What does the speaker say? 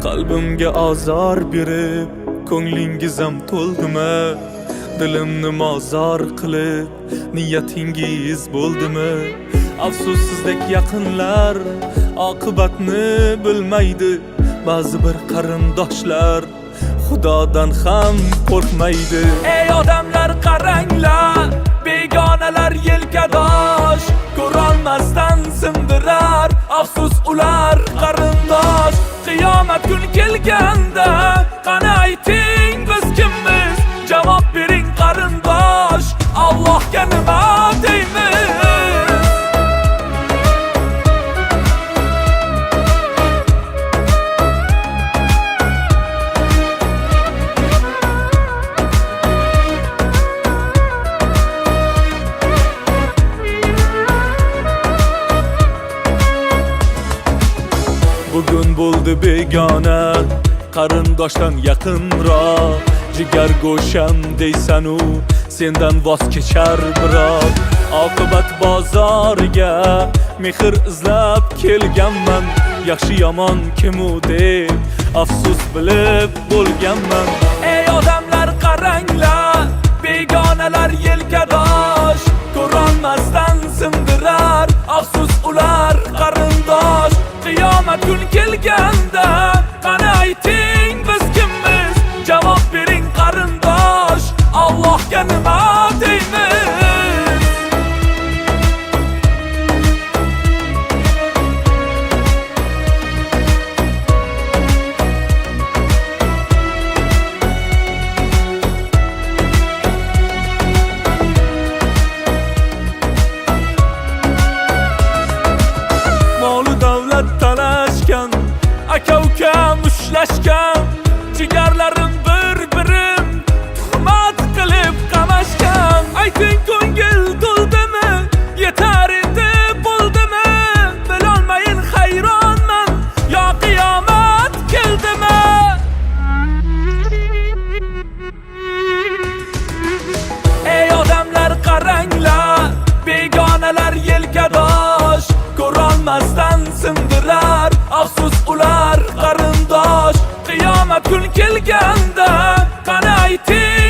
Qalbimga azor berib ko'nglingiz ham to'ldimi? Dilimni mozor qilib niyatingiz bo'ldimi? Afsus sizdek yaqinlar oqibatni bilmaydi. Ba'zi bir qarindoshlar Xudodan ham qo'rqmaydi. Ey odamlar qaranglar, begonalar yelkadosh, ko'rolmasdan sindirar. Afsus ular qarindosh. Qiyomat kun kelganda qani ayting biz kimmiz? Javob bering qarindosh, Allohga nima deymiz? Bugun bo'ldi begona, qarindoshdan yaqinroq. Jigar go'sham deysanu, sendan voz kechar biroq. Oqibat bozoriga mehr izlab kelganman. Yaxshi yomon kim u deb afsus bilib bo'lganman. Ey odamlar qaranglar, begonalar yelkadosh, ko'rolmasdan sindirar. Afsus ular qarindosh. Qiyomat kun kelganda qani ayting biz kimmiz? Javob bering qarindosh, Allohga nima deymiz? Molu davlat talashgan, aka-uka mushlashgan, jigarlarim bir-birim tuhmat qilib qamashgan. Ayting ko'ngil to'ldimi? Yetar endi bo'ldimi? Bilolmayin hayronman, yo qiyomat keldimi? Ey odamlar qaranglar, begonalar yelkadosh, ko'rolmasdan sindirar. Afsus ular qarindosh. Qiyomat kun kelganda qani ayting